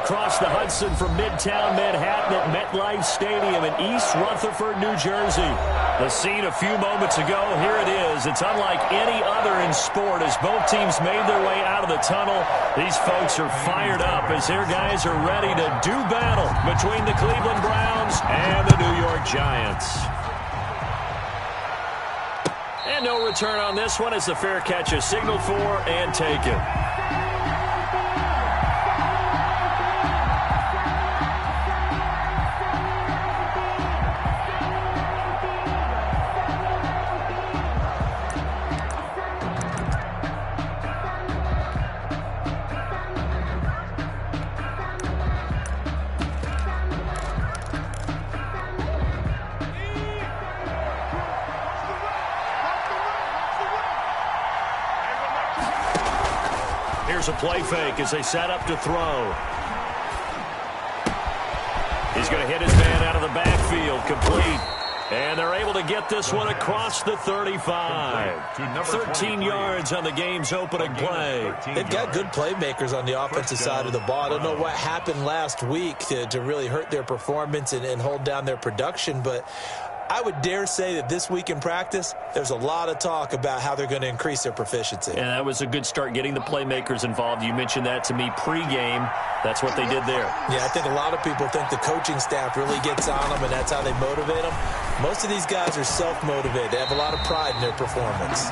across the Hudson from Midtown Manhattan at MetLife Stadium in East Rutherford, New Jersey. The scene a few moments ago, here it is. It's unlike any other in sport as both teams made their way out of the tunnel. These folks are fired up as their guys are ready to do battle between the Cleveland Browns and the New York Giants. And no return on this one as the fair catch is signaled for and taken. Here's a play fake as they set up to throw. He's going to hit his man out of the backfield, complete. And they're able to get this one across the 35. 13 yards on the game's opening play. They've got good playmakers on the offensive side of the ball. I don't know what happened last week to really hurt their performance and hold down their production, but I would dare say that this week in practice, there's a lot of talk about how they're going to increase their proficiency. And that was a good start getting the playmakers involved. You mentioned that to me pregame. That's what they did there. Yeah, I think a lot of people think the coaching staff really gets on them, and that's how they motivate them. Most of these guys are self-motivated. They have a lot of pride in their performance.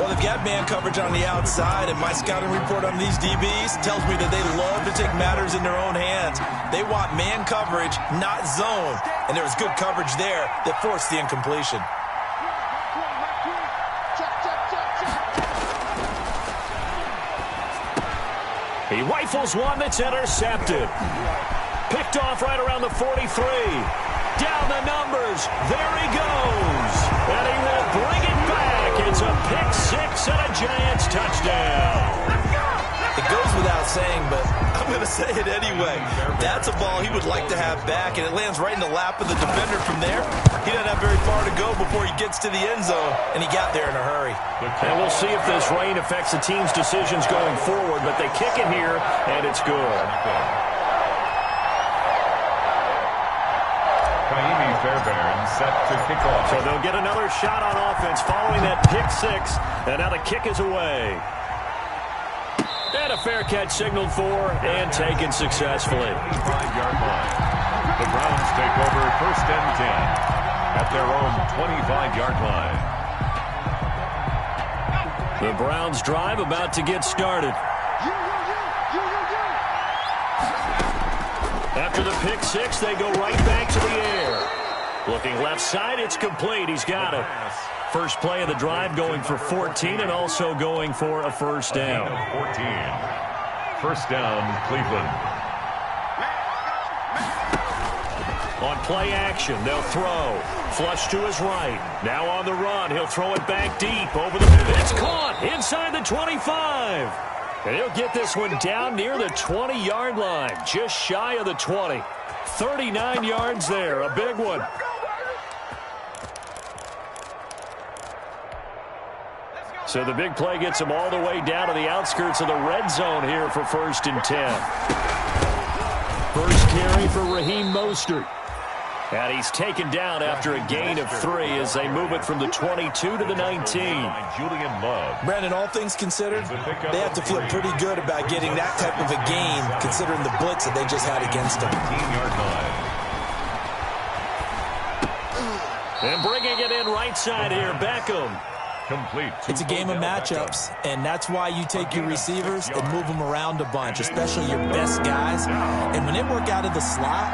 Well, they've got man coverage on the outside, and my scouting report on these DBs tells me that they love to take matters in their own hands. They want man coverage, not zone. And there was good coverage there that forced the incompletion. He rifles one that's intercepted. Picked off right around the 43. Down the numbers. There he goes. And he will bring it back. It's a pick six and a Giants touchdown. It goes without saying, but I'm going to say it anyway. That's a ball he would like to have back, and it lands right in the lap of the defender from there. He doesn't have very far to go before he gets to the end zone, and he got there in a hurry. And we'll see if this rain affects the team's decisions going forward, but they kick it here, and it's good. Fairbairn set to kick off. So they'll get another shot on offense following that pick six, and now the kick is away. And a fair catch signaled for and taken successfully. 25-yard line. The Browns take over 1st and 10 at their own 25-yard line. The Browns drive about to get started. After the pick six, they go right back to the air. Looking left side, it's complete. He's got it. First play of the drive going for 14 and also going for a first down. 14. First down, Cleveland. On play action, they'll throw. Flush to his right. Now on the run, he'll throw it back deep over the... It's caught inside the 25. And he'll get this one down near the 20-yard line, just shy of the 20. 39 yards there, a big one. So the big play gets him all the way down to the outskirts of the red zone here for 1st and 10. First carry for Raheem Mostert. And he's taken down after a gain of 3 as they move it from the 22 to the 19. Julian Love. Brandon, all things considered, they have to feel pretty good about getting that type of a gain considering the blitz that they just had against them. 15-yard line. And bringing it in right side here, Beckham. Complete. It's a game of matchups, and that's why you take your receivers and move them around a bunch, especially your best guys. And when they work out of the slot,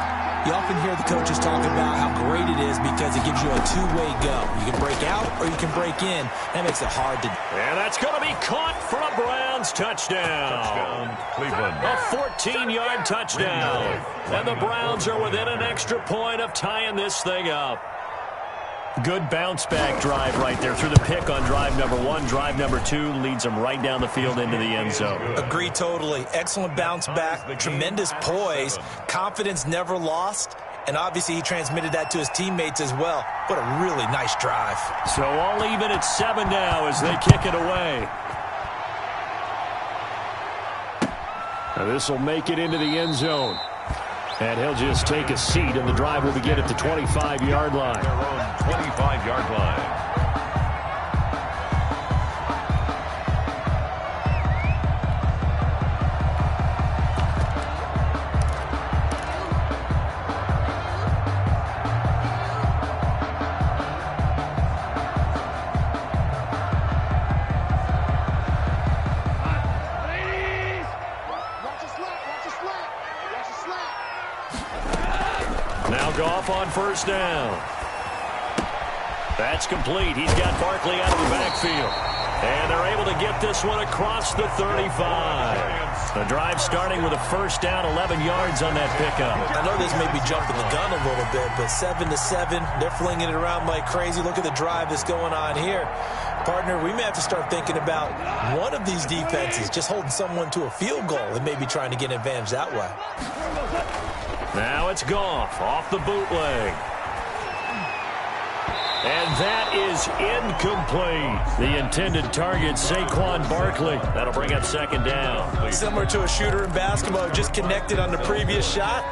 you often hear the coaches talking about how great it is because it gives you a two-way go. You can break out or you can break in. That makes it hard to... And that's going to be caught for a Browns touchdown. Touchdown, Cleveland. A 14-yard touchdown. And the Browns are within an extra point of tying this thing up. Good bounce-back drive right there through the pick on drive number 1. Drive number 2 leads them right down the field into the end zone. Agree totally. Excellent bounce back, tremendous poise, confidence never lost, and obviously he transmitted that to his teammates as well. What a really nice drive. So all even at 7 now as they kick it away. This will make it into the end zone. And he'll just take a seat, and the drive will begin at the 25-yard line. Their own 25-yard line. Now Goff on first down. That's complete. He's got Barkley out of the backfield. And they're able to get this one across the 35. The drive starting with a first down, 11 yards on that pickup. I know this may be jumping the gun a little bit, but 7-7, they're flinging it around like crazy. Look at the drive that's going on here. Partner, we may have to start thinking about one of these defenses just holding someone to a field goal and maybe trying to get an advantage that way. Now it's Goff off the bootleg. And that is incomplete. The intended target, Saquon Barkley. That'll bring up second down. Similar to a shooter in basketball, just connected on the previous shot.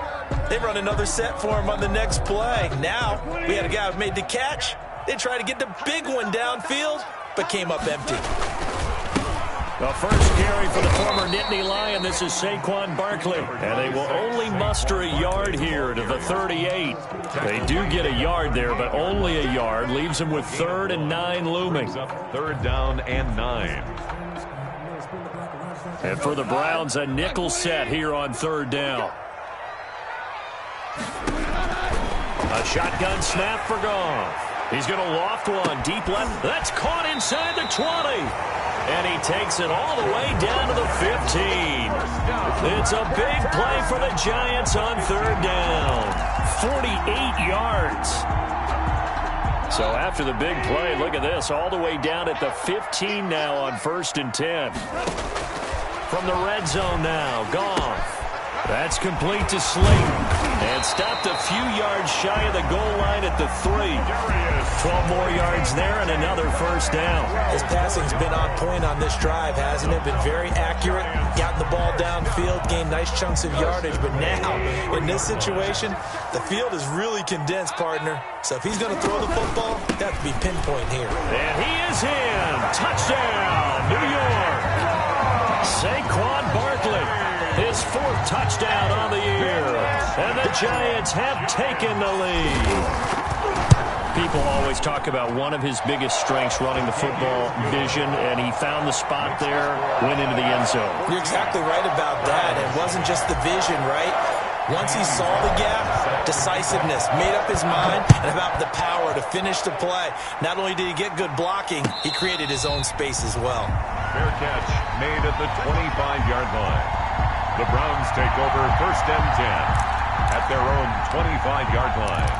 They run another set for him on the next play. Now, we had a guy who made the catch. They tried to get the big one downfield, but came up empty. The first carry for the former Nittany Lion. This is Saquon Barkley. And they will only muster a yard here to the 38. They do get a yard there, but only a yard. Leaves them with 3rd and 9 looming. 3rd down and 9. And for the Browns, a nickel set here on 3rd down. A shotgun snap for Goff. He's going to loft one deep left. That's caught inside the 20. And he takes it all the way down to the 15. It's a big play for the Giants on 3rd down. 48 yards. So after the big play, look at this, all the way down at the 15 now on 1st and 10. From the red zone now, Goff. That's complete to Slayton. And stopped a few yards shy of the goal line at the 3. 12 more yards there and another first down. His passing's been on point on this drive, hasn't it? Been very accurate. Gotten the ball downfield, gained nice chunks of yardage. But now, in this situation, the field is really condensed, partner. So if he's going to throw the football, that would be pinpoint here. And he is in. Touchdown, New York. Saquon Barkley. His 4th touchdown on the year. And the Giants have taken the lead. People always talk about one of his biggest strengths running the football, vision, and he found the spot there, went into the end zone. You're exactly right about that. It wasn't just the vision, right? Once he saw the gap, decisiveness, made up his mind, and about the power to finish the play. Not only did he get good blocking, he created his own space as well. Fair catch made at the 25-yard line. The Browns take over 1st and 10 at their own 25-yard line.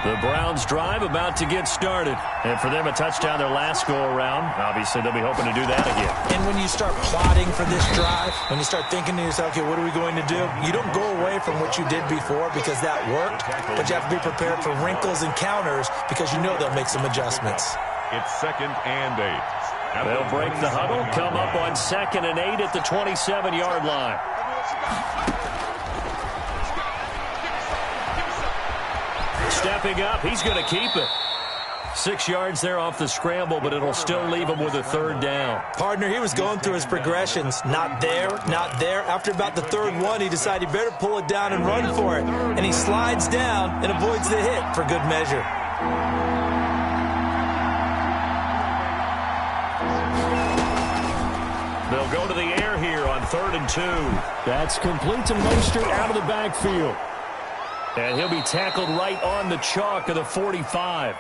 The Browns drive about to get started. And for them, a touchdown their last go-around. Obviously, they'll be hoping to do that again. And when you start plotting for this drive, when you start thinking to yourself, okay, what are we going to do? You don't go away from what you did before because that worked, but you have to be prepared for wrinkles and counters because you know they'll make some adjustments. It's 2nd and 8. They'll break the huddle, come up on 2nd and 8 at the 27-yard line. Stepping up, he's going to keep it. 6 yards there off the scramble, but it'll still leave him with a 3rd down. Partner, he was going through his progressions. Not there, not there. After about the 3rd one, he decided he better pull it down and run for it. And he slides down and avoids the hit for good measure. They'll go to the air here on 3rd and 2. That's complete to Mostert out of the backfield. And he'll be tackled right on the chalk of the 45.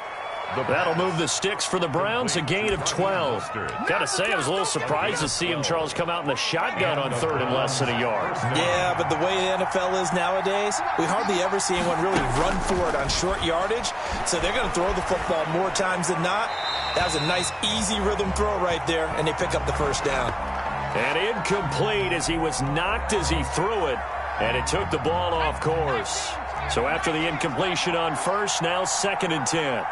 That'll move the sticks for the Browns, a gain of 12. Got to say, I was a little surprised to see him, Charles, come out in the shotgun on 3rd and less than a yard. Yeah, but the way the NFL is nowadays, we hardly ever see anyone really run for it on short yardage. So they're going to throw the football more times than not. That was a nice, easy rhythm throw right there, and they pick up the first down. And incomplete as he was knocked as he threw it, and it took the ball off course. So after the incompletion on 1st, now 2nd and 10.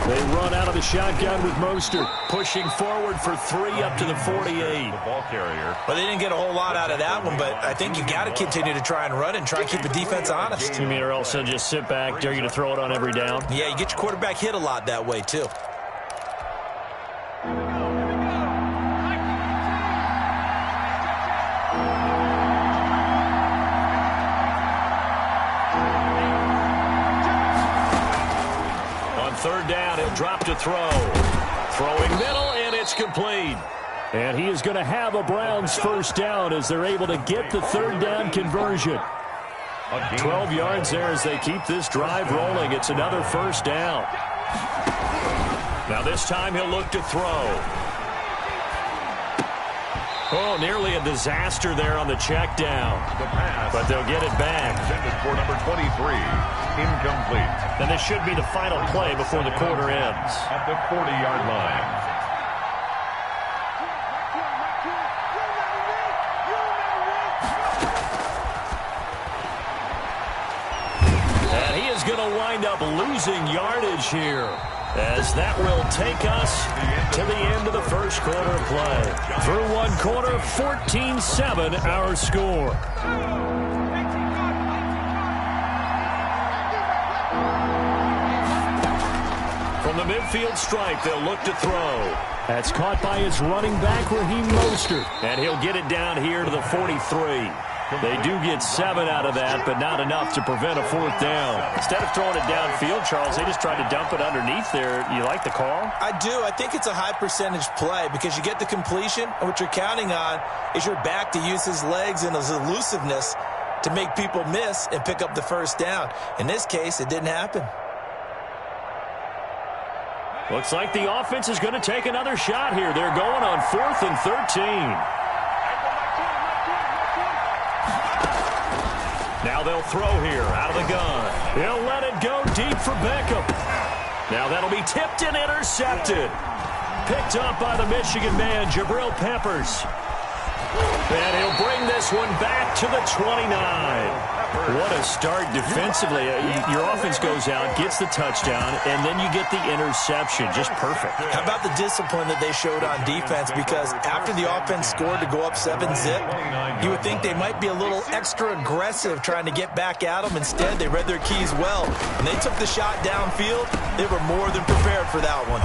They run out of the shotgun with Mostert, pushing forward for 3 up to the 48. The ball carrier. Well, they didn't get a whole lot out of that one, but I think you got to continue to try and run and try and keep the defense honest. You mean or else they'll just sit back, dare you to throw it on every down? Yeah, you get your quarterback hit a lot that way, too. Third down, he'll drop to throw. Throwing middle, and it's complete. And he is going to have a Browns first down as they're able to get the third down conversion. 12 yards there as they keep this drive rolling. It's another first down. Now this time he'll look to throw. Oh, nearly a disaster there on the check down. The pass. But they'll get it back. Intended for number 23. Incomplete. And this should be the final play before the quarter ends. At the 40-yard line. And he is going to wind up losing yardage here, as that will take us to the end of the first quarter of play. Through one quarter, 14-7 our score. From the midfield stripe, they'll look to throw. That's caught by his running back, Raheem Mostert. And he'll get it down here to the 43. They do get 7 out of that, but not enough to prevent a fourth down. Instead of throwing it downfield, Charles, they just tried to dump it underneath there. You like the call? I do. I think it's a high percentage play because you get the completion, and what you're counting on is your back to use his legs and his elusiveness to make people miss and pick up the first down. In this case, it didn't happen. Looks like the offense is going to take another shot here. They're going on 4th and 13. Now they'll throw here out of the gun. He'll let it go deep for Beckham. Now that'll be tipped and intercepted. Picked up by the Michigan man, Jabril Peppers. And he'll bring this one back to the 29. What a start defensively. Your offense goes out, gets the touchdown, and then you get the interception. Just perfect. How about the discipline that they showed on defense? Because after the offense scored to go up 7-zip, you would think they might be a little extra aggressive trying to get back at them. Instead, they read their keys well, and they took the shot downfield. They were more than prepared for that one.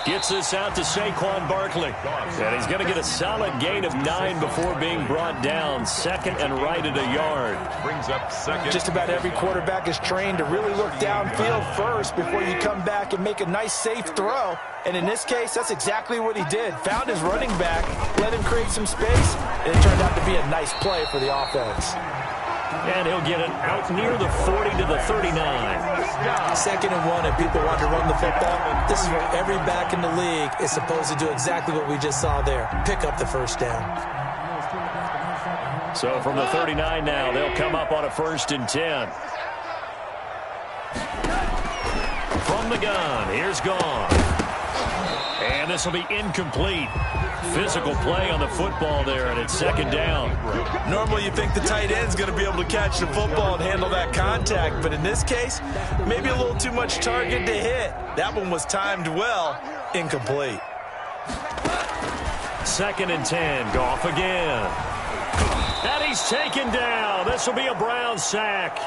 Gets this out to Saquon Barkley. And he's going to get a solid gain of 9 before being brought down. Second and right at a yard. Brings up second. Just about every quarterback is trained to really look downfield first before you come back and make a nice, safe throw. And in this case, that's exactly what he did. Found his running back, let him create some space, and it turned out to be a nice play for the offense. And he'll get it out near the 40 to the 39. 2nd and 1, and people want to run the football. This is where every back in the league is supposed to do exactly what we just saw there. Pick up the first down. So from the 39 now, they'll come up on a 1st and 10. From the gun, here's Gone. And this will be incomplete. Physical play on the football there, and it's 2nd down. Normally you think the tight end's going to be able to catch the football and handle that contact, but in this case, maybe a little too much target to hit. That one was timed well. Incomplete. 2nd and 10. Goff again. And he's taken down. This will be a Brown sack.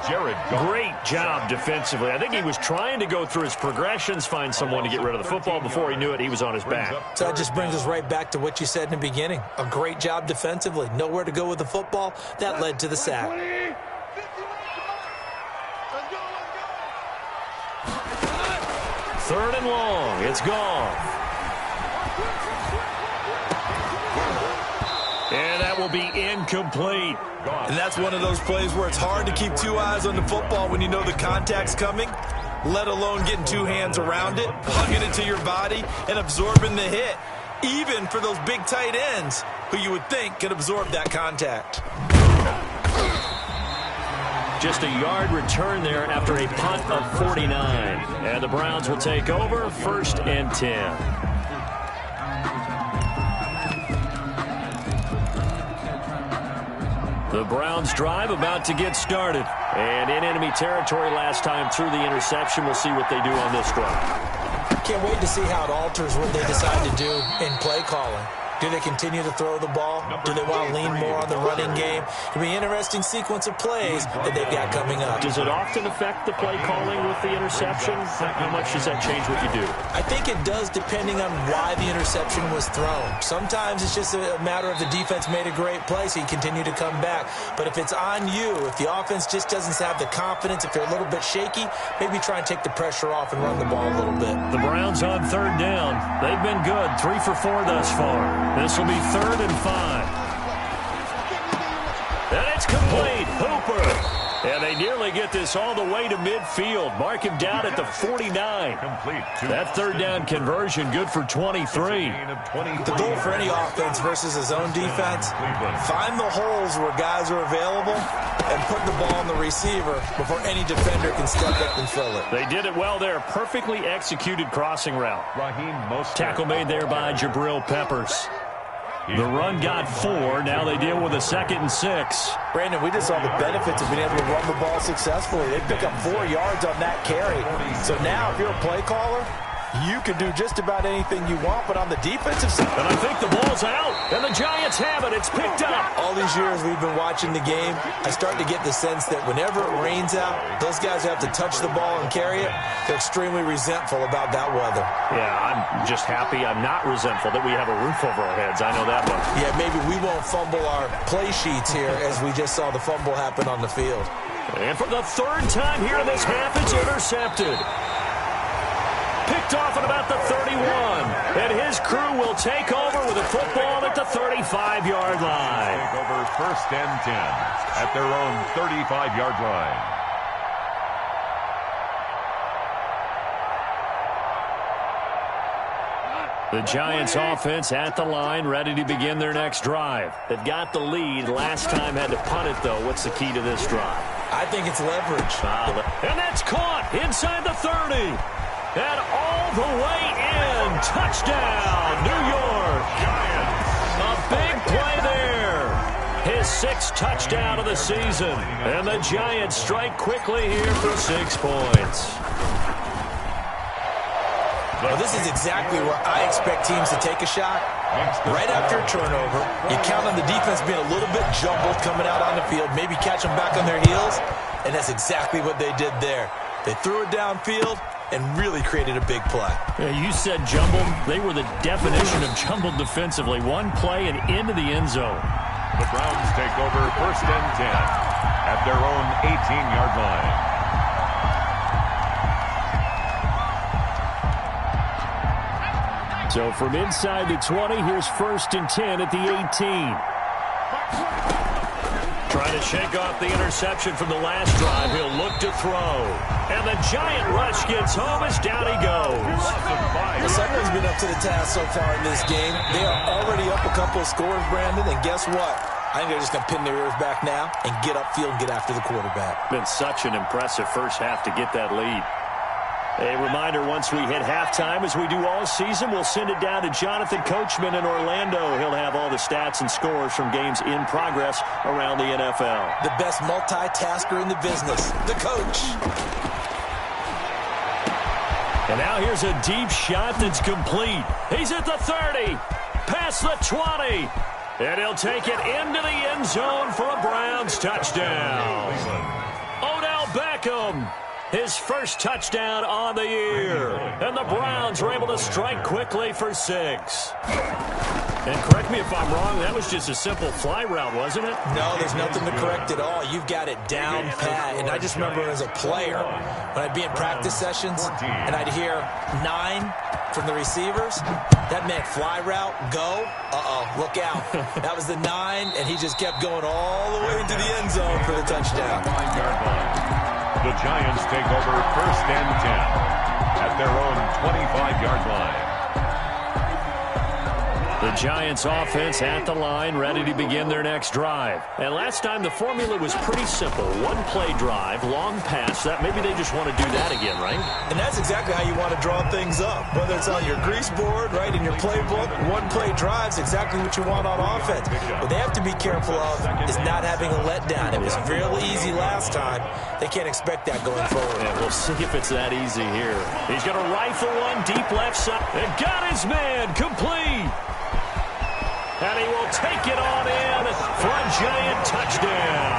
Jared Goff. Great job defensively. I think he was trying to go through his progressions, find someone to get rid of the football. Before he knew it, he was on his back. So that just brings us right back to what you said in the beginning. A great job defensively. Nowhere to go with the football. That led to the sack. 3rd and long. It's Goff. And that will be incomplete. And that's one of those plays where it's hard to keep 2 eyes on the football when you know the contact's coming, let alone getting 2 hands around it, hugging it to your body, and absorbing the hit, even for those big tight ends who you would think could absorb that contact. Just a yard return there after a punt of 49. And the Browns will take over 1st and 10. The Browns drive about to get started. And in enemy territory last time through the interception. We'll see what they do on this drive. can't wait to see how it alters what they decide to do in play calling. Do they continue to throw the ball? Do they want to lean more on the running game? It'll be an interesting sequence of plays that they've got coming up. Does it often affect the play calling with the interception? How much does that change what you do? I think it does depending on why the interception was thrown. Sometimes it's just a matter of the defense made a great play, so you continue to come back. But if it's on you, if the offense just doesn't have the confidence, if they're a little bit shaky, maybe try and take the pressure off and run the ball a little bit. The Browns on third down. They've been good, 3 for 4 thus far. This will be 3rd and 5. And it's complete. Hooper. And they nearly get this all the way to midfield. Mark him down at the 49. That third down conversion good for 23. The goal for any offense versus his own defense, find the holes where guys are available and put the ball on the receiver before any defender can step up and fill it. They did it well there. Perfectly executed crossing route. Tackle made there by Jabril Peppers. The run got 4. Now they deal with a 2nd and 6. Brandon, we just saw the benefits of being able to run the ball successfully. They pick up 4 yards on that carry. So now if you're a play caller, you can do just about anything you want, but on the defensive side. And I think the ball's out, and the Giants have it. It's picked up. All these years we've been watching the game, I start to get the sense that whenever it rains out, those guys who have to touch the ball and carry it, they're extremely resentful about that weather. Yeah, I'm just happy I'm not resentful that we have a roof over our heads. I know that much. Yeah, maybe we won't fumble our play sheets here as we just saw the fumble happen on the field. And for the 3rd time here in this half, it's intercepted. Picked off at about the 31. And his crew will take over with a football at the 35-yard line. Take over 1st and 10 at their own 35-yard line. The Giants offense at the line, ready to begin their next drive. They've got the lead. Last time had to punt it, though. What's the key to this drive? I think it's leverage. And that's caught inside the 30. And all the way in. Touchdown, New York. A big play there. His 6th touchdown of the season. And the Giants strike quickly here for 6 points. Well, this is exactly where I expect teams to take a shot. Right after a turnover, you count on the defense being a little bit jumbled coming out on the field, maybe catch them back on their heels, and that's exactly what they did there. They threw it downfield and really created a big play. Yeah, you said jumbled. They were the definition of jumbled defensively. One play and into the end zone. The Browns take over 1st and 10 at their own 18-yard line. So from inside the 20, here's 1st and 10 at the 18. Trying to shake off the interception from the last drive. He'll look to throw. And the giant rush gets home as down he goes. The Sunderland's been up to the task so far in this game. They are already up a couple of scores, Brandon, and guess what? I think they're just going to pin their ears back now and get upfield and get after the quarterback. Been such an impressive first half to get that lead. A reminder, once we hit halftime, as we do all season, we'll send it down to Jonathan Coachman in Orlando. He'll have all the stats and scores from games in progress around the NFL. The best multitasker in the business, the coach. And now here's a deep shot that's complete. He's at the 30, past the 20, and he'll take it into the end zone for a Browns touchdown. Odell Beckham. His first touchdown on the year. And the Browns were able to strike quickly for 6. And correct me if I'm wrong, that was just a simple fly route, wasn't it? No, there's nothing to correct at all. You've got it down pat. And I just remember as a player, when I'd be in practice sessions and I'd hear 9 from the receivers, that meant fly route, go, look out. That was the 9, and he just kept going all the way into the end zone for the touchdown. The Giants take over 1st and 10 at their own 25-yard line. The The Giants offense at the line, ready to begin their next drive. And last time the formula was pretty simple. One-play drive, long pass. That maybe they just want to do that again, right? And that's exactly how you want to draw things up. Whether it's on your grease board, right, in your playbook, one-play drive's exactly what you want on offense. What they have to be careful of is not having a letdown. It was real easy last time. They can't expect that going forward. Yeah, we'll see if it's that easy here. He's going to rifle one deep left side. And got his man complete. And he will take it on in for a Giant touchdown.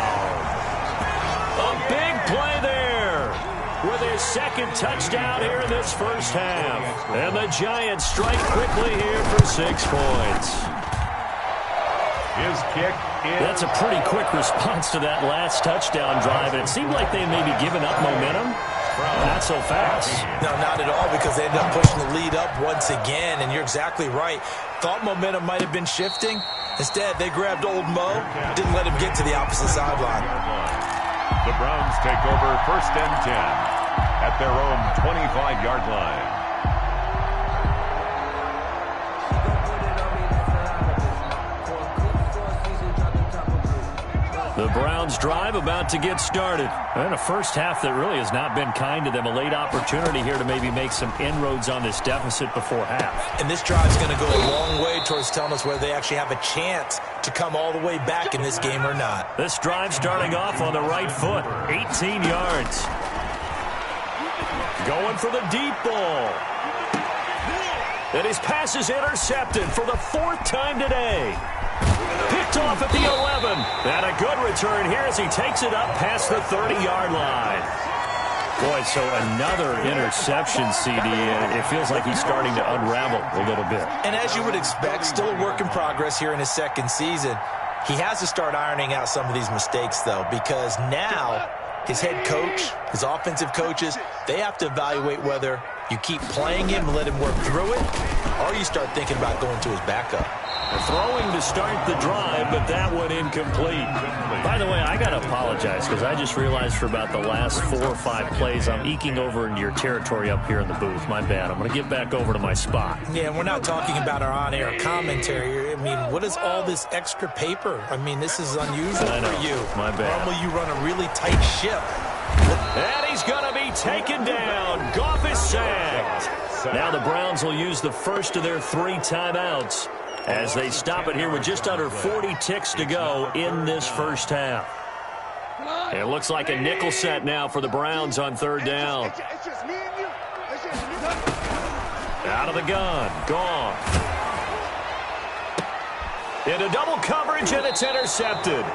A big play there with his second touchdown here in this first half. And the Giants strike quickly here for 6 points. His kick is... That's a pretty quick response to that last touchdown drive. And it seemed like they maybe given up momentum. Not so fast. No, not at all, because they ended up pushing the lead up once again, and you're exactly right. Thought momentum might have been shifting. Instead, they grabbed old Mo, didn't let him get to the opposite sideline. The Browns take over 1st and 10 at their own 25-yard line. The Browns drive about to get started. And a first half that really has not been kind to them. A late opportunity here to maybe make some inroads on this deficit before half. And this drive's going to go a long way towards telling us whether they actually have a chance to come all the way back in this game or not. This drive starting off on the right foot. 18 yards. Going for the deep ball. And his pass is intercepted for the 4th time today. Picked off at the 11. And a good return here as he takes it up past the 30-yard line. Boy, so another interception, CD. It feels like he's starting to unravel a little bit. And as you would expect, still a work in progress here in his second season. He has to start ironing out some of these mistakes, though, because now his head coach, his offensive coaches, they have to evaluate whether you keep playing him and let him work through it, or you start thinking about going to his backup. Throwing to start the drive, but that one incomplete. By the way, I got to apologize because I just realized for about the last 4 or 5 plays, I'm eking over into your territory up here in the booth. My bad. I'm going to get back over to my spot. Yeah, we're not talking about our on-air commentary. I mean, what is all this extra paper? I mean, this is unusual for you. My bad. Normally you run a really tight ship. And he's going to be taken down. Goff is sacked. Now the Browns will use the first of their 3 timeouts as they stop it here with just under 40 ticks to go in this first half. It looks like a nickel set now for the Browns on 3rd down. Out of the gun. Gone. Into double coverage, and it's intercepted.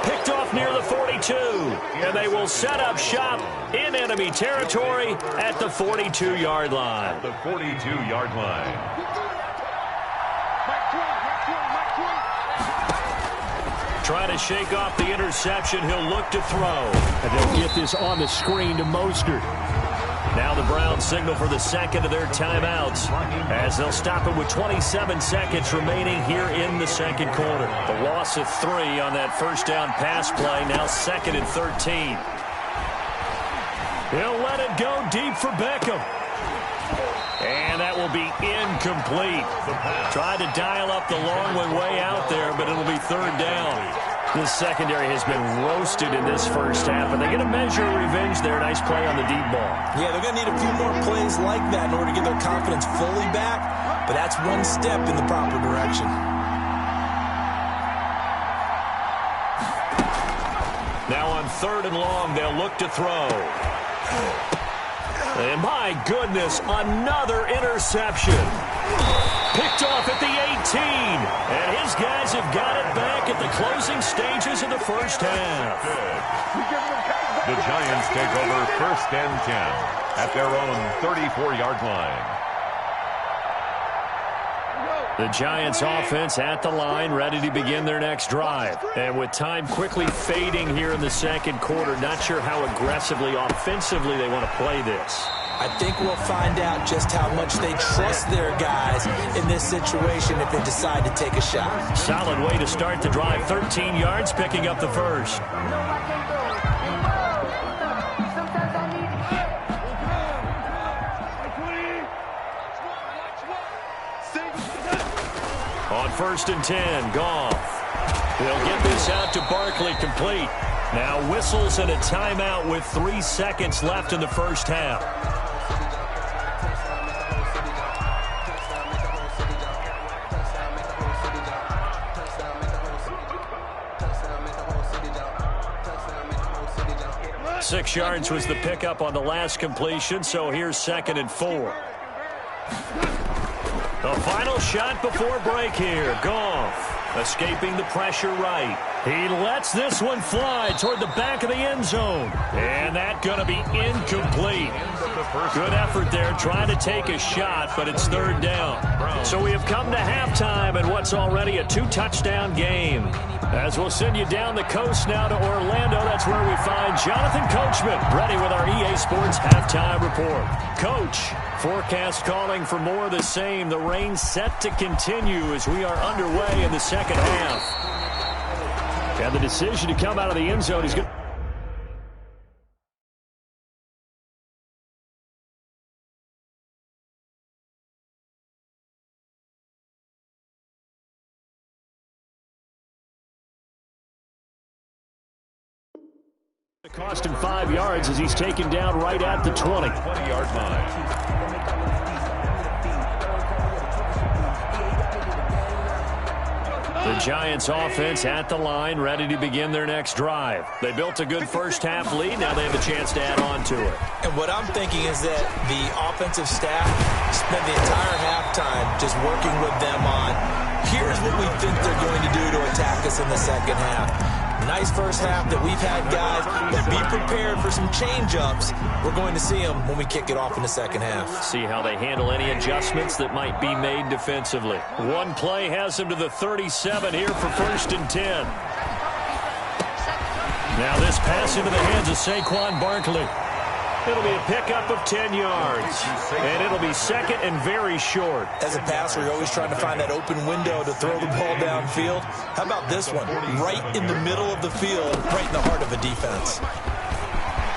Picked off near the 42. And they will set up shop in enemy territory at the 42-yard line. The 42-yard line. Trying to shake off the interception. He'll look to throw. And they'll get this on the screen to Mostert. Now the Browns signal for the second of their timeouts as they'll stop it with 27 seconds remaining here in the second quarter. The loss of 3 on that first down pass play. Now 2nd and 13. He'll let it go deep for Beckham. And that will be incomplete. Tried to dial up the long way out there, but it'll be 3rd down. This secondary has been roasted in this first half, and they get a measure of revenge there. Nice play on the deep ball. Yeah, they're going to need a few more plays like that in order to get their confidence fully back, but that's one step in the proper direction. Now on 3rd and long, they'll look to throw. And my goodness, another interception. Picked off at the 18. And his guys have got it back at the closing stages of the first half. The Giants take over 1st and 10 at their own 34-yard line. The Giants offense at the line, ready to begin their next drive. And with time quickly fading here in the second quarter, not sure how aggressively, offensively they want to play this. I think we'll find out just how much they trust their guys in this situation if they decide to take a shot. Solid way to start the drive. 13 yards, picking up the first. 1st and 10. Goff. He'll get this out to Barkley, complete. Now whistles and a timeout with 3 seconds left in the first half. Six yards was the pickup on the last completion, so here's 2nd and 4. The final shot before break here. Goff escaping the pressure right. He lets this one fly toward the back of the end zone. And that's going to be incomplete. Good effort there trying to take a shot, but it's 3rd down. So we have come to halftime in what's already a 2-touchdown game. As we'll send you down the coast now to Orlando, that's where we find Jonathan Coachman, ready with our EA Sports Halftime Report. Coach, forecast calling for more of the same. The rain set to continue as we are underway in the second half. And the decision to come out of the end zone is good. It cost him 5 yards as he's taken down right at the 20. 20-yard line. The Giants offense at the line, ready to begin their next drive. They built a good first half lead. Now they have a chance to add on to it. And what I'm thinking is that the offensive staff spent the entire halftime just working with them on, here's what we think they're going to do to attack us in the second half. Nice first half that we've had, guys, but be prepared for some change-ups. We're going to see them when we kick it off in the second half. See how they handle any adjustments that might be made defensively. One play has them to the 37 here for 1st and 10. Now this pass into the hands of Saquon Barkley. It'll be a pickup of 10 yards, and it'll be 2nd and very short. As a passer, you're always trying to find that open window to throw the ball downfield. How about this one? Right in the middle of the field, right in the heart of a defense.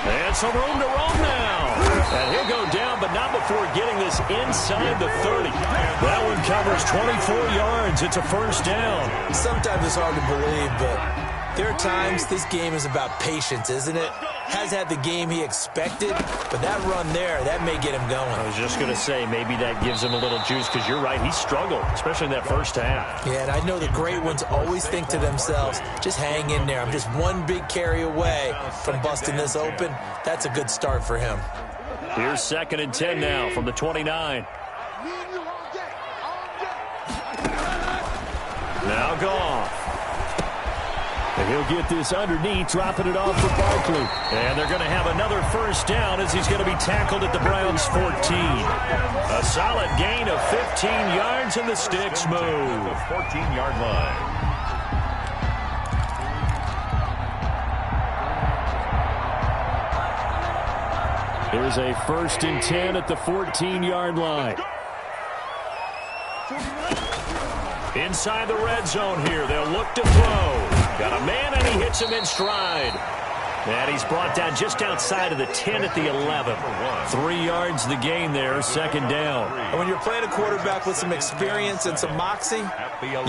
And some room to roam now. And he'll go down, but not before getting this inside the 30. That one covers 24 yards. It's a 1st down. Sometimes it's hard to believe, but there are times this game is about patience, isn't it? Has had the game he expected, but that run there, that may get him going. I was just going to say, maybe that gives him a little juice, because you're right, he struggled, especially in that first half. Yeah, and I know the great ones always think to themselves, just hang in there. I'm just one big carry away from busting this open. That's a good start for him. Here's 2nd and 10 now from the 29. Now Goff. And he'll get this underneath, dropping it off for Barkley. And they're going to have another 1st down as he's going to be tackled at the Browns' 14. A solid gain of 15 yards, and the sticks move. The 14-yard line. Here's a 1st and 10 at the 14-yard line. Inside the red zone here, they'll look to throw. Got a man, and he hits him in stride. And he's brought down just outside of the 10 at the 11. 3 yards the gain there, 2nd down. And when you're playing a quarterback with some experience and some moxie,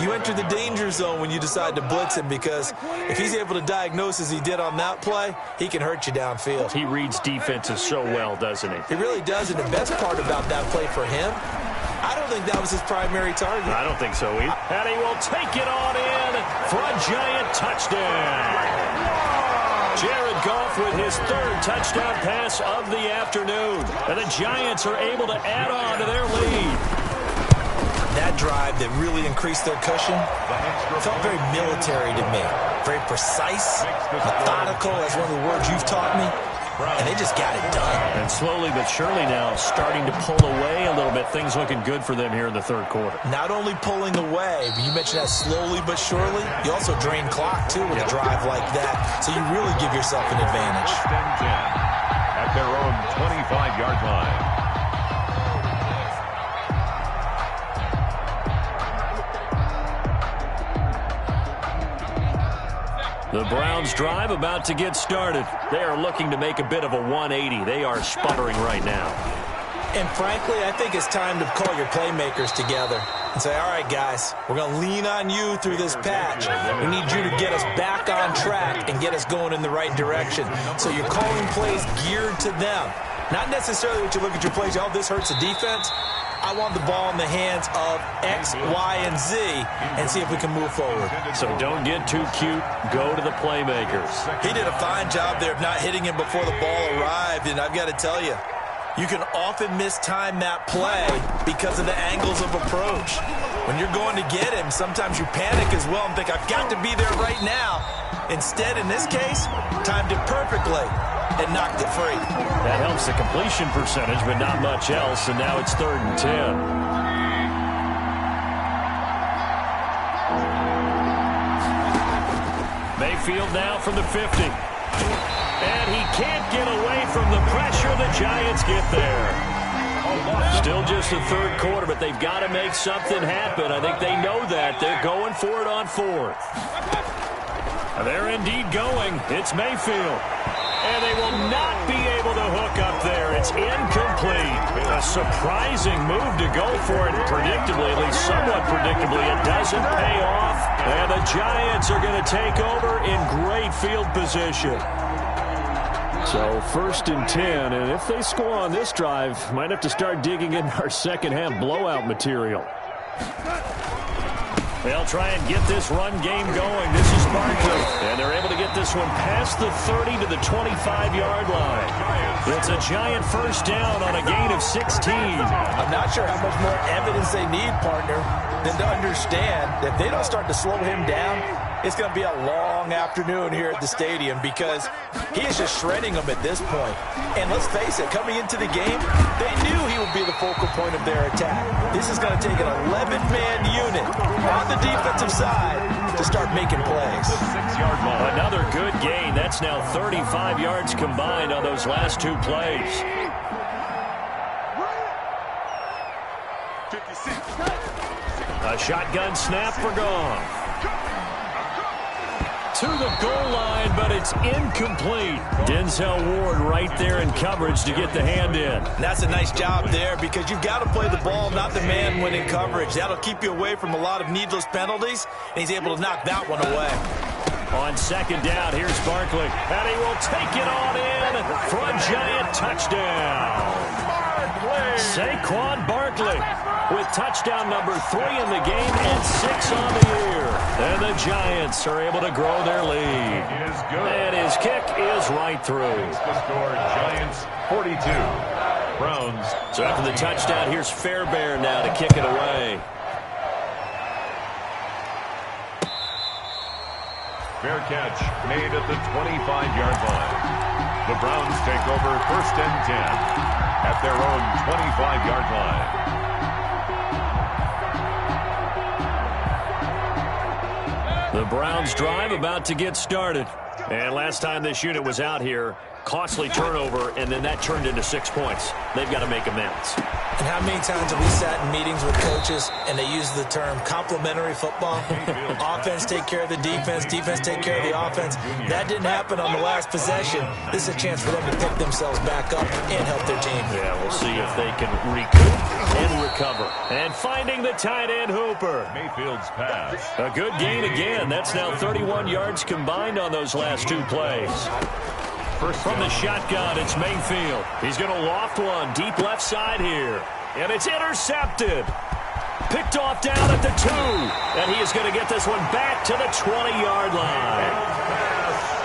you enter the danger zone when you decide to blitz him, because if he's able to diagnose as he did on that play, he can hurt you downfield. He reads defenses so well, doesn't he? He really does, and the best part about that play for him, I don't think that was his primary target. I don't think so either. And he will take it on in for a giant touchdown. Jared Goff with his 3rd touchdown pass of the afternoon. And the Giants are able to add on to their lead. That drive that really increased their cushion felt very military to me. Very precise, methodical, that's one of the words you've taught me. And they just got it done. And slowly but surely now starting to pull away a little bit. Things looking good for them here in the 3rd quarter. Not only pulling away, but you mentioned that slowly but surely. You also drain clock, too, with a drive like that. So you really give yourself an advantage. 1st and 10 at their own 25-yard line. The Browns drive about to get started. They are looking to make a bit of a 180. They are sputtering right now. And frankly, I think it's time to call your playmakers together. and say, all right, guys, we're going to lean on you through this patch. We need you to get us back on track and get us going in the right direction. So you're calling plays geared to them. Not necessarily what you look at your plays, oh, this hurts the defense. I want the ball in the hands of X, Y, and Z and see if we can move forward. So don't get too cute. Go to the playmakers. He did a fine job there of not hitting him before the ball arrived, and I've got to tell you, you can often mistime that play because of the angles of approach. When you're going to get him, sometimes you panic as well and think, I've got to be there right now. Instead, in this case, timed it perfectly and knocked it free. That helps the completion percentage, but not much else, and now it's 3rd and 10. Mayfield now from the 50. And he can't get away from the pressure. The Giants get there. Still just the 3rd quarter, but they've got to make something happen. I think they know that. They're going for it on 4th. They're indeed going. It's Mayfield. And they will not be able to hook up there. It's incomplete. A surprising move to go for it. Predictably, at least somewhat predictably, it doesn't pay off. And the Giants are going to take over in great field position. So 1st and 10, and if they score on this drive, might have to start digging in our second-half blowout material. They'll try and get this run game going. This is Barkley, and they're able to get this one past the 30 to the 25-yard line. It's a Giant first down on a gain of 16. I'm not sure how much more evidence they need, partner, than to understand that if they don't start to slow him down, it's going to be a long afternoon here at the stadium because he is just shredding them at this point. And let's face it, coming into the game, they knew he would be the focal point of their attack. This is going to take an 11-man unit on the defensive side to start making plays. Another good gain. That's now 35 yards combined on those last 2 plays. 56. A shotgun snap for Goff. To the goal line, but it's incomplete. Denzel Ward right there in coverage to get the hand in. That's a nice job there because you've got to play the ball, not the man when in coverage. That'll keep you away from a lot of needless penalties, and he's able to knock that one away. On 2nd down, here's Barkley, and he will take it on in for a Giant touchdown. Saquon Barkley with touchdown number 3 in the game and 6 on the year. And the Giants are able to grow their lead. And his kick is right through. The score, Giants 42. Browns. So after the touchdown, here's Fairbairn now to kick it away. Fair catch made at the 25-yard line. The Browns take over 1st and 10 at their own 25-yard line. The Browns drive about to get started. And last time this unit was out here, costly turnover, and then that turned into 6 points. They've got to make amends. And how many times have we sat in meetings with coaches and they use the term complementary football? Offense take care of the defense, defense take care of the offense. That didn't happen on the last possession. This is a chance for them to pick themselves back up and help their team. Yeah, we'll see if they can recoup and recover. And finding the tight end Hooper. Mayfield's pass. A good gain again. That's now 31 yards combined on those last 2 plays. From the shotgun, it's Mayfield. He's going to loft one deep left side here. And it's intercepted. Picked off down at the 2. And he is going to get this one back to the 20-yard line.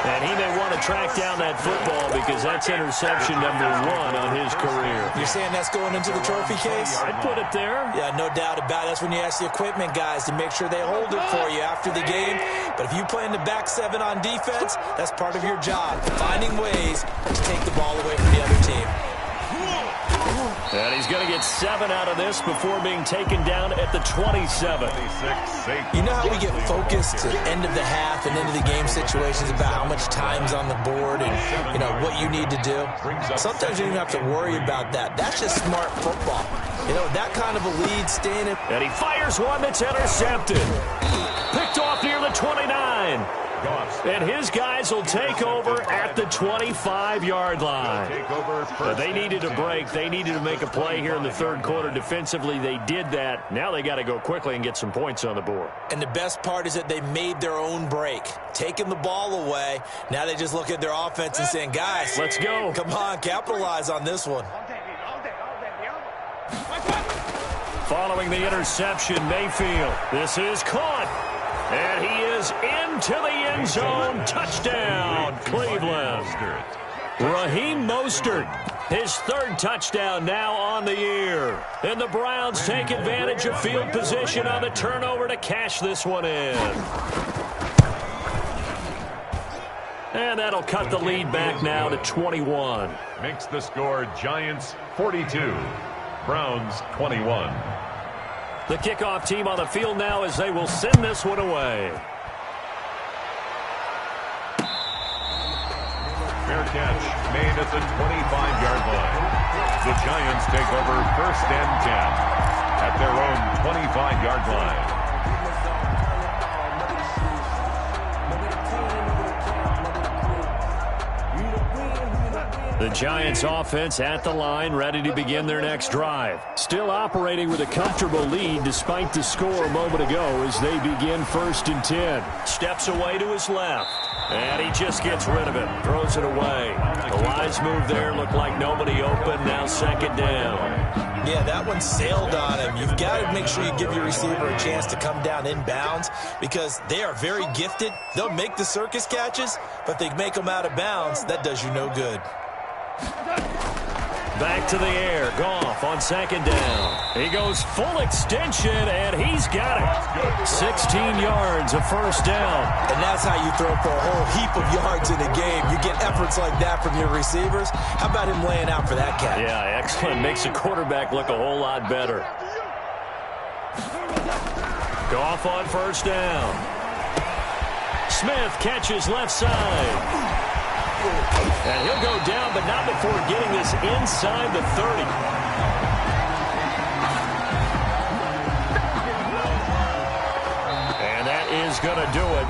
And he may want to track down that football because that's interception number 1 on his career. You're saying that's going into the trophy case? I'd put it there. Yeah, no doubt about it. That's when you ask the equipment guys to make sure they hold it for you after the game. But if you play in the back 7 on defense, that's part of your job, finding ways to take the ball away from the other team. And he's going to get 7 out of this before being taken down at the 27. You know how we get focused at the end of the half and into the game situations about how much time's on the board and, you know, what you need to do? Sometimes you don't even have to worry about that. That's just smart football. You know, that kind of a lead, staying in. And he fires one that's intercepted. Picked off near the 29. And his guys will take over at the 25-yard line. But they needed a break. They needed to make a play here in the third quarter. Defensively, they did that. Now they got to go quickly and get some points on the board. And the best part is that they made their own break, taking the ball away. Now they just look at their offense and saying, guys, let's go. Come on, capitalize on this one. Following the interception, Mayfield. This is caught. And he is into the end zone. Touchdown, Cleveland. Raheem Mostert, his third touchdown now on the year. And the Browns take advantage of field position on the turnover to cash this one in. And that'll cut the lead back now to 21. Makes the score Giants 42, Browns 21. The kickoff team on the field now as they will send this one away. Fair catch made at the 25-yard line. The Giants take over first and 10 at their own 25-yard line. The Giants offense at the line, ready to begin their next drive. Still operating with a comfortable lead despite the score a moment ago as they begin first and 10. Steps away to his left. And he just gets rid of it. Throws it away. The lines move there. Look like nobody open. Now second down. Yeah, that one sailed on him. You've got to make sure you give your receiver a chance to come down inbounds because they are very gifted. They'll make the circus catches, but they make them out of bounds. That does you no good. Back to the air. Goff on second down. He goes full extension, and he's got it. 16 yards, a first down. And that's how you throw for a whole heap of yards in a game. You get efforts like that from your receivers. How about him laying out for that catch? Yeah, excellent. Makes the quarterback look a whole lot better. Goff on first down. Smith catches left side. And he'll go down, but not before getting this inside the 30. And that is going to do it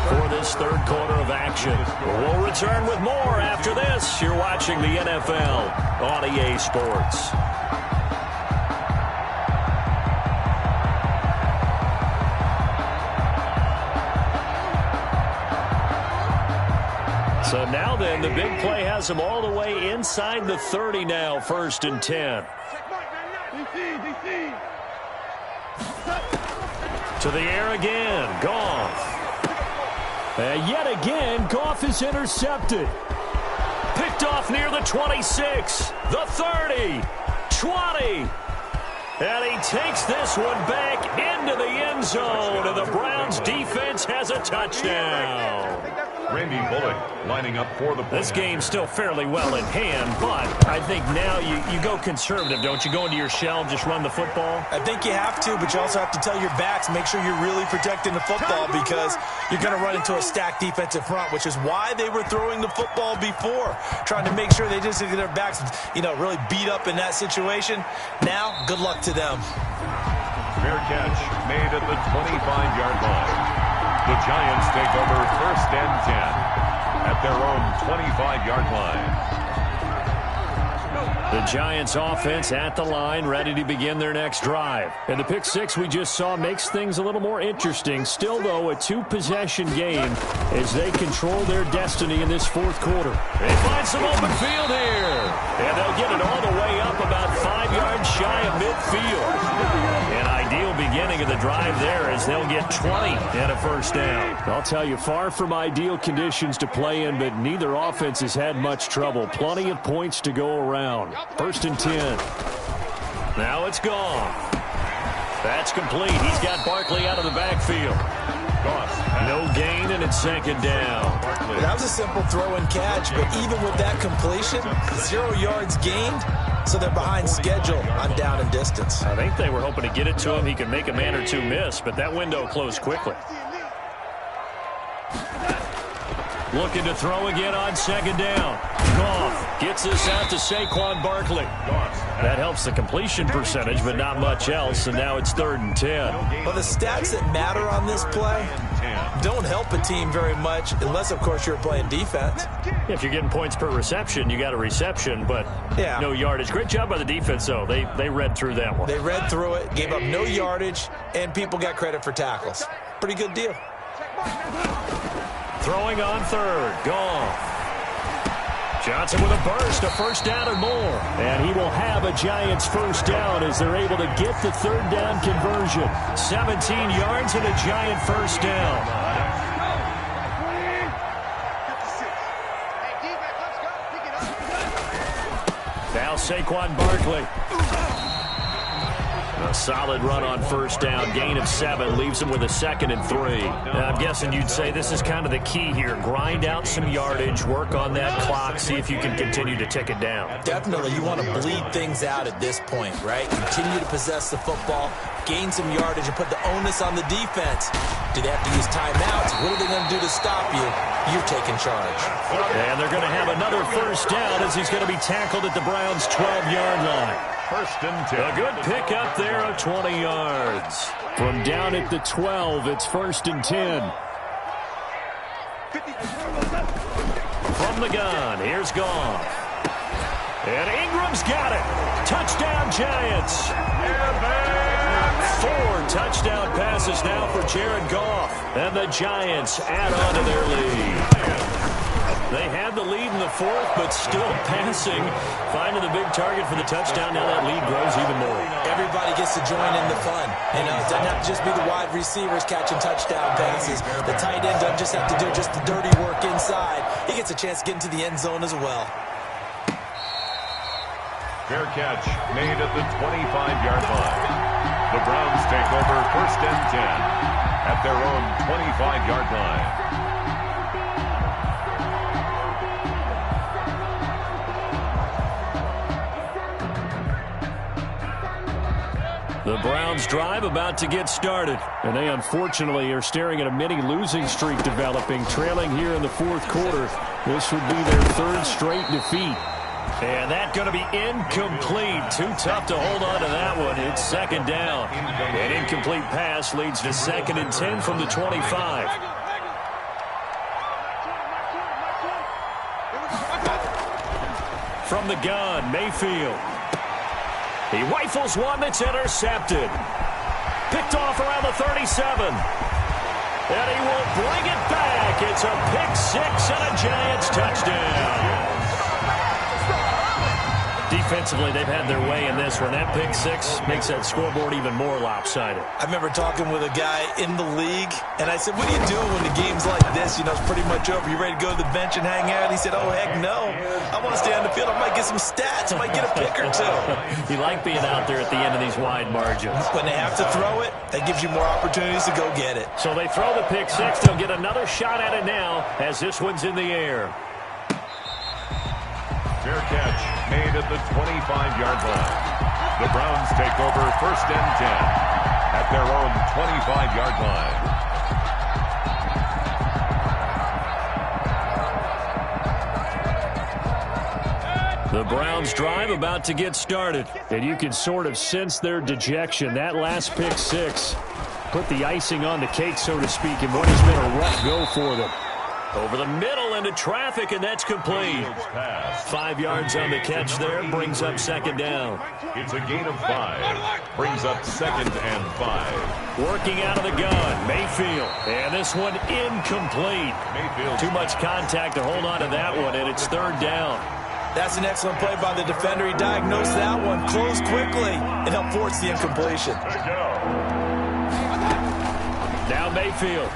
for this third quarter of action. We'll return with more after this. You're watching the NFL on EA Sports. So now then, the big play has them all the way inside the 30 now, first and 10. To the air again, Goff. And yet again, Goff is intercepted. Picked off near the 26, the 30, 20. And he takes this one back into the end zone, and the Browns defense has a touchdown. Randy Bullock lining up for the play. This game's still fairly well in hand, but I think now you go conservative, don't you? Go into your shell, just run the football? I think you have to, but you also have to tell your backs, make sure you're really protecting the football because you're going to run into a stacked defensive front, which is why they were throwing the football before, trying to make sure they just get their backs, really beat up in that situation. Now, good luck to them. Fair catch made at the 25-yard line. The Giants take over first and 10 at their own 25-yard line. The Giants offense at the line, ready to begin their next drive. And the pick six we just saw makes things a little more interesting. Still, though, a two-possession game as they control their destiny in this fourth quarter. They find some open field here. And they'll get it all the way up about 5 yards shy of midfield. An ideal beginning of the drive there as they'll get 20 and a first down. I'll tell you, far from ideal conditions to play in, but neither offense has had much trouble. Plenty of points to go around. First and 10. Now it's gone. That's complete. He's got Barkley out of the backfield. No gain, and it's second down. That was a simple throw and catch, but even with that completion, 0 yards gained, so they're behind schedule on down and distance. I think they were hoping to get it to him. He could make a man or two miss, but that window closed quickly. Looking to throw again on second down. Goff gets this out to Saquon Barkley. That helps the completion percentage, but not much else, and now it's third and 10. Well, the stats that matter on this play, don't help a team very much unless, of course, you're playing defense. If you're getting points per reception, you got a reception, but no yardage. Great job by the defense, though. They read through that one. They read through it, gave up no yardage, and people got credit for tackles. Pretty good deal. Throwing on third. Goff. Johnson with a burst, a first down and more. And he will have a Giants first down as they're able to get the third down conversion. 17 yards and a Giant first down. Now Saquon Barkley. A solid run on first down. Gain of 7 leaves him with a 2nd and 3. Now, I'm guessing you'd say this is kind of the key here. Grind out some yardage, work on that clock, see if you can continue to tick it down. Definitely. You want to bleed things out at this point, right? Continue to possess the football, gain some yardage, and put the onus on the defense. Do they have to use timeouts? What are they going to do to stop you? You're taking charge. And they're going to have another first down as he's going to be tackled at the Browns' 12-yard line. First and 10. A good pick up there of 20 yards. From down at the 12, it's first and 10. From the gun, here's Goff. And Ingram's got it. Touchdown, Giants. 4 touchdown passes now for Jared Goff. And the Giants add on to their lead. They had the lead in the 4th, but still passing. Finding the big target for the touchdown. Now that lead grows even more. Everybody gets to join in the fun. And it doesn't have to just be the wide receivers catching touchdown passes. The tight end doesn't just have to do just the dirty work inside. He gets a chance to get into the end zone as well. Fair catch made at the 25-yard line. The Browns take over first and 10 at their own 25-yard line. The Browns drive about to get started. And they unfortunately are staring at a mini losing streak developing, trailing here in the 4th quarter. This would be their 3rd straight defeat. And that's going to be incomplete. Too tough to hold on to that one. It's 2nd down. An incomplete pass leads to 2nd and 10 from the 25. From the gun, Mayfield. He rifles one that's intercepted. Picked off around the 37. And he will bring it back. It's a pick 6 and a Giants touchdown. Defensively, they've had their way in this one. That pick 6 makes that scoreboard even more lopsided. I remember talking with a guy in the league, and I said, what are you doing when the game's like this? You know, it's pretty much over. You ready to go to the bench and hang out? He said, oh, heck no. I want to stay on the field. I might get some stats. I might get a pick or 2. You like being out there at the end of these wide margins. When they have to throw it, that gives you more opportunities to go get it. So they throw the pick 6. They'll get another shot at it now as this one's in the air. Fair catch made at the 25-yard line. The Browns take over first and 10 at their own 25-yard line. The Browns drive about to get started. And you can sort of sense their dejection. That last pick 6 put the icing on the cake, so to speak, in what has been a rough go for them. Over the middle into traffic, and that's complete. 5 yards on the catch there, brings up 2nd down. It's a gain of 5, brings up 2nd and 5. Working out of the gun, Mayfield. And this one incomplete. Mayfield. Too much contact to hold on to that one, and it's 3rd down. That's an excellent play by the defender. He diagnosed that one, closed quickly, and helped force the incompletion. Now Mayfield.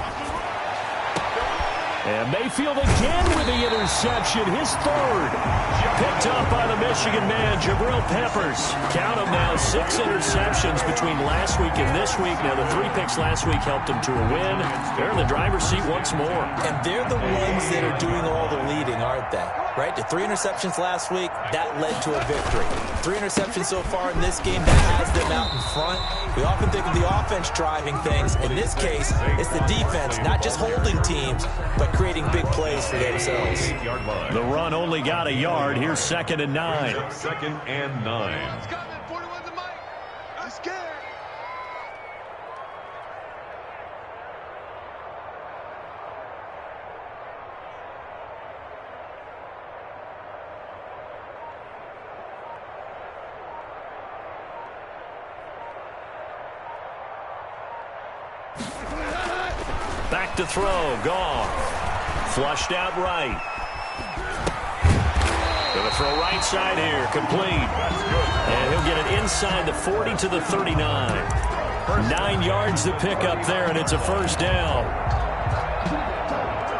And Mayfield again with the interception, his 3rd. Picked up by the Michigan man, Jabril Peppers. Count them now, 6 interceptions between last week and this week. Now, the 3 picks last week helped them to a win. They're in the driver's seat once more. And they're the ones that are doing all the leading, aren't they? Right? The 3 interceptions last week, that led to a victory. 3 interceptions so far in this game, that has them out in front. We often think of the offense driving things. In this case, it's the defense, not just holding teams, but creating big plays for themselves. The run only got a yard. Here's 2nd and 9. 2nd and 9. back to throw. Goff. Flushed out right. Going to throw right side here. Complete. And he'll get it inside the 40 to the 39. 9 yards to pick up there, and it's a first down.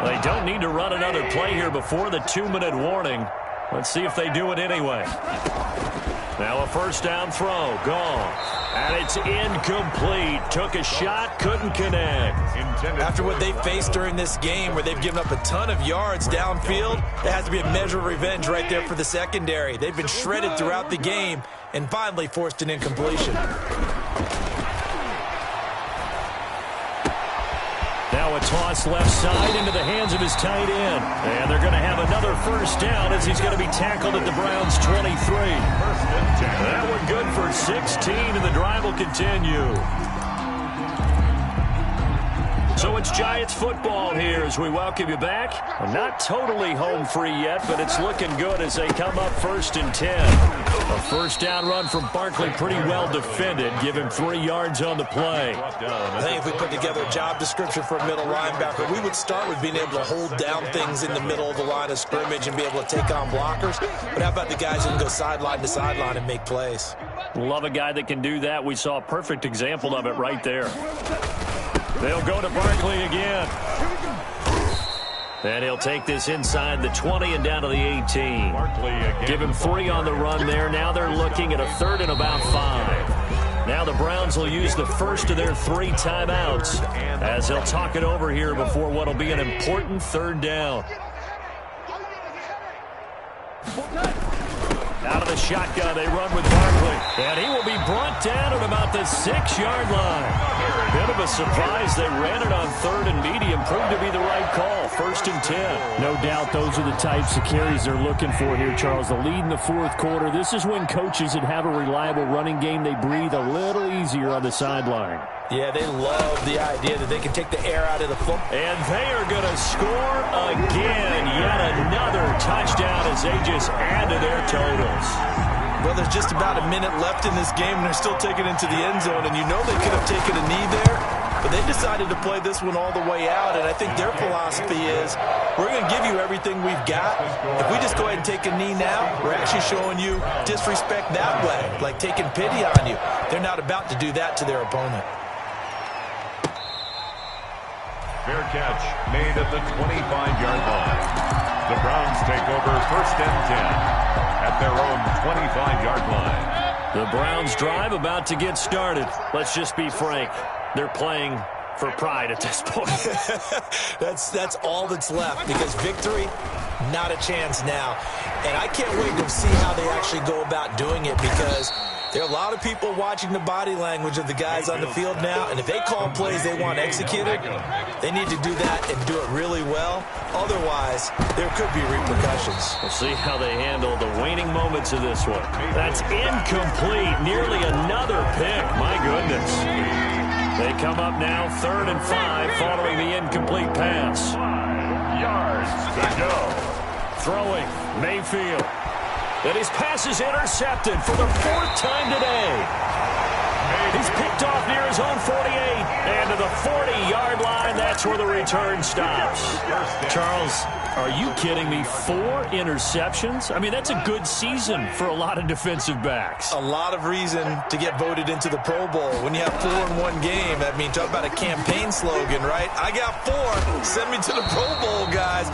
They don't need to run another play here before the 2-minute warning. Let's see if they do it anyway. Now a first down throw. Goff. And it's incomplete. Took a shot, couldn't connect. After what they faced during this game where they've given up a ton of yards downfield, there has to be a measure of revenge right there for the secondary. They've been shredded throughout the game and finally forced an incompletion. Now a toss left side into the hands of his tight end. And they're going to have another first down as he's going to be tackled at the Browns' 23. That one good for 16, and the drive will continue. So it's Giants football here as we welcome you back. Not totally home free yet, but it's looking good as they come up 1st and 10. A first down run from Barkley, pretty well defended. Give him 3 yards on the play. I think if we put together a job description for a middle linebacker, we would start with being able to hold down things in the middle of the line of scrimmage and be able to take on blockers. But how about the guys who can go sideline to sideline and make plays? Love a guy that can do that. We saw a perfect example of it right there. They'll go to Barkley again. And he'll take this inside the 20 and down to the 18. Give him 3 on the run there. Now they're looking at a 3rd and about 5. Now the Browns will use the first of their 3 timeouts as they'll talk it over here before what will be an important 3rd down. Out of the shotgun, they run with Barkley. And he will be brought down at about the 6-yard line. Bit of a surprise. They ran it on 3rd and medium. Proved to be the right call. 1st and 10. No doubt those are the types of carries they're looking for here, Charles. The lead in the 4th quarter. This is when coaches that have a reliable running game, they breathe a little easier on the sideline. Yeah, they love the idea that they can take the air out of the football. And they are going to score again. Yet another touchdown as they just add to their totals. Well, there's just about a minute left in this game, and they're still taking it into the end zone. And you know they could have taken a knee there, but they decided to play this one all the way out. And I think their philosophy is, we're going to give you everything we've got. If we just go ahead and take a knee now, we're actually showing you disrespect that way, like taking pity on you. They're not about to do that to their opponent. Fair catch made at the 25-yard line. The Browns take over 1st and 10 at their own 25-yard line. The Browns drive about to get started. Let's just be frank. They're playing for pride at this point. That's all that's left, because victory, not a chance now. And I can't wait to see how they actually go about doing it, because there are a lot of people watching the body language of the guys on the field now, and if they call plays they want executed, they need to do that and do it really well. Otherwise, there could be repercussions. We'll see how they handle the waning moments of this one. That's incomplete. Nearly another pick. My goodness. They come up now 3rd and 5 following the incomplete pass. 5 yards to go. Throwing, Mayfield. And his pass is intercepted for the 4th time today. He's picked off near his own 48. And to the 40-yard line, that's where the return stops. Charles, are you kidding me? 4 interceptions? I mean, that's a good season for a lot of defensive backs. A lot of reason to get voted into the Pro Bowl. When you have 4 in one game, I mean, talk about a campaign slogan, right? I got 4. Send me to the Pro Bowl, guys.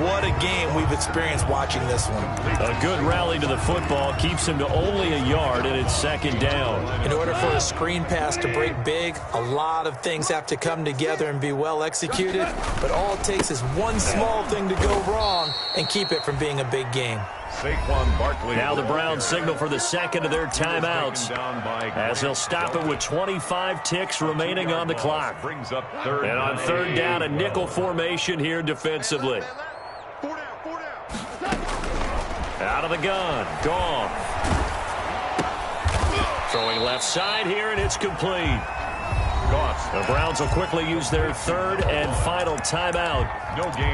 What a game we've experienced watching this one. A good rally to the football keeps him to only a yard, and it's 2nd down. In order for a screen pass to break big, a lot of things have to come together and be well executed, but all it takes is one small thing to go wrong and keep it from being a big game. Now the Browns signal for the 2nd of their timeouts as they'll stop it with 25 ticks remaining on the clock. And on 3rd down, a nickel formation here defensively. Out of the gun, Goff. Throwing left side here, and it's complete. The Browns will quickly use their 3rd and final timeout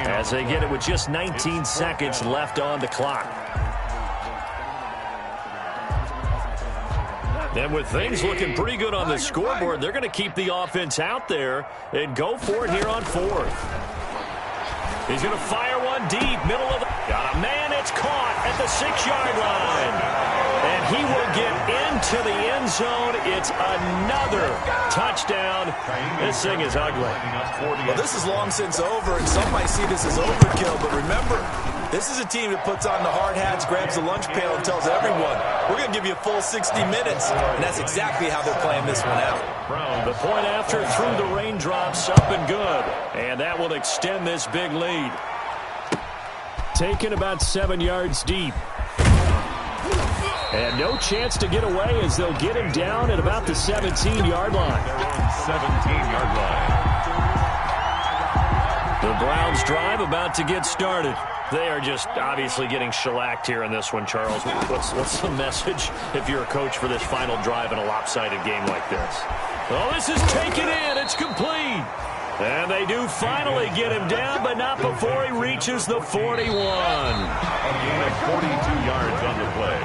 as they get it with just 19 seconds left on the clock. And with things looking pretty good on the scoreboard, they're going to keep the offense out there and go for it here on fourth. He's going to fire one deep, middle of the... Got a man, it's caught at the 6-yard line. And he will get into the end zone. It's another touchdown. This thing is ugly. Well, this is long since over, and some might see this as overkill, but remember, this is a team that puts on the hard hats, grabs the lunch pail, and tells everyone, we're going to give you a full 60 minutes. And that's exactly how they're playing this one out. The point after through the raindrops, up and good. And that will extend this big lead. Taken about 7 yards deep. And no chance to get away as they'll get him down at about the 17-yard line. 17-yard line. The Browns drive about to get started. They are just obviously getting shellacked here in this one, Charles. What's the message if you're a coach for this final drive in a lopsided game like this? Oh, this is taken in. It's complete. And they do finally get him down, but not before he reaches the 41. A gain of 42 yards on the play.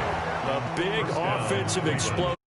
A big offensive explosion.